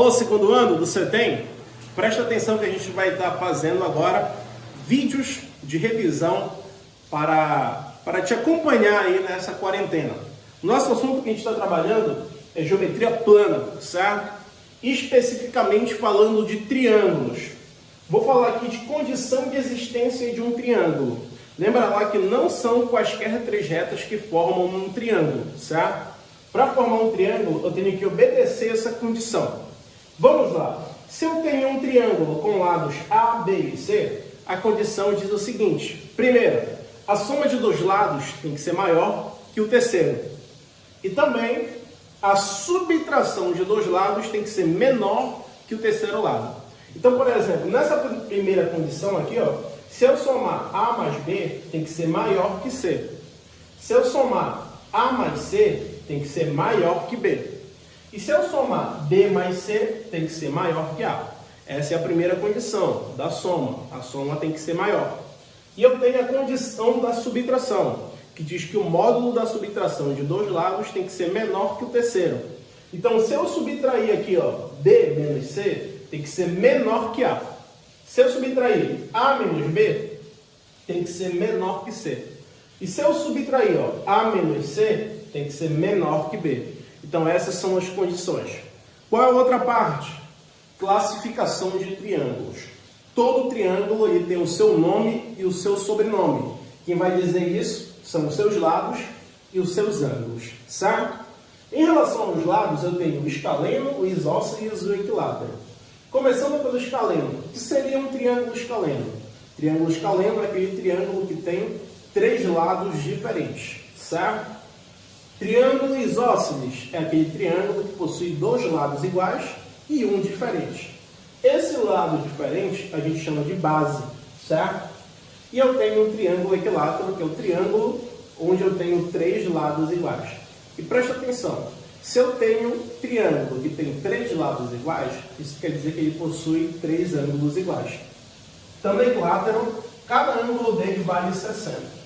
Alô, segundo ano do CETEM? Presta atenção que a gente vai estar fazendo agora vídeos de revisão para te acompanhar aí nessa quarentena. Nosso assunto que a gente está trabalhando é geometria plana, certo? Especificamente falando de triângulos. Vou falar aqui de condição de existência de um triângulo. Lembra lá que não são quaisquer três retas que formam um triângulo, certo? Para formar um triângulo, eu tenho que obedecer essa condição. Vamos lá. Se eu tenho um triângulo com lados A, B e C, a condição diz o seguinte. Primeiro, a soma de dois lados tem que ser maior que o terceiro. E também, a subtração de dois lados tem que ser menor que o terceiro lado. Então, por exemplo, nessa primeira condição aqui, ó, se eu somar A mais B, tem que ser maior que C. Se eu somar A mais C, tem que ser maior que B. E se eu somar B mais C, tem que ser maior que A. Essa é a primeira condição da soma. A soma tem que ser maior. E eu tenho a condição da subtração, que diz que o módulo da subtração de dois lados tem que ser menor que o terceiro. Então, se eu subtrair aqui, ó, B menos C, tem que ser menor que A. Se eu subtrair A menos B, tem que ser menor que C. E se eu subtrair, ó, A menos C, tem que ser menor que B. Então, essas são as condições. Qual é a outra parte? Classificação de triângulos. Todo triângulo ele tem o seu nome e o seu sobrenome. Quem vai dizer isso são os seus lados e os seus ângulos, certo? Em relação aos lados, eu tenho o escaleno, o isósceles e o equilátero. Começando pelo escaleno. O que seria um triângulo escaleno? Triângulo escaleno é aquele triângulo que tem três lados diferentes, certo? Triângulo isósceles é aquele triângulo que possui dois lados iguais e um diferente. Esse lado diferente a gente chama de base, certo? E eu tenho um triângulo equilátero, que é o triângulo onde eu tenho três lados iguais. E presta atenção, se eu tenho um triângulo que tem três lados iguais, isso quer dizer que ele possui três ângulos iguais. Também equilátero, cada ângulo dele vale 60.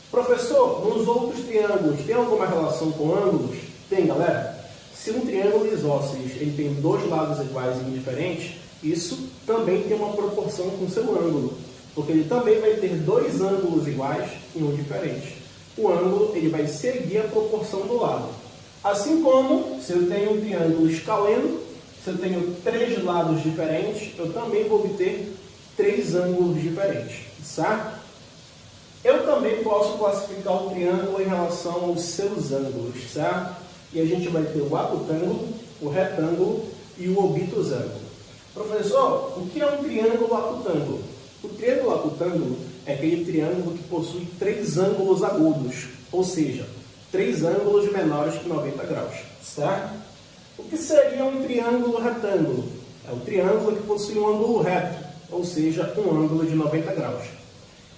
Professor, nos outros triângulos, tem alguma relação com ângulos? Tem, galera. Se um triângulo isósceles ele tem dois lados iguais e indiferentes, isso também tem uma proporção com seu ângulo, porque ele também vai ter dois ângulos iguais e um diferente. O ângulo ele vai seguir a proporção do lado. Assim como, se eu tenho um triângulo escaleno, se eu tenho três lados diferentes, eu também vou obter três ângulos diferentes, certo? Eu também posso classificar o triângulo em relação aos seus ângulos, certo? E a gente vai ter o acutângulo, o retângulo e o obtusângulo. Professor, o que é um triângulo acutângulo? O triângulo acutângulo é aquele triângulo que possui três ângulos agudos, ou seja, três ângulos menores que 90 graus, certo? O que seria um triângulo retângulo? É o triângulo que possui um ângulo reto, ou seja, um ângulo de 90 graus.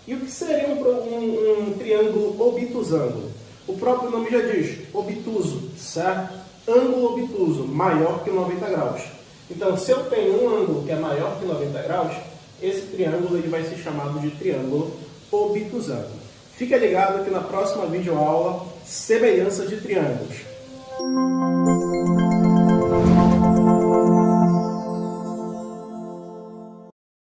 E o que seria um triângulo obtusângulo? O próprio nome já diz, obtuso, certo? Ângulo obtuso, maior que 90 graus. Então, se eu tenho um ângulo que é maior que 90 graus, esse triângulo ele vai ser chamado de triângulo obtusângulo. Fica ligado que na próxima videoaula, semelhanças de triângulos.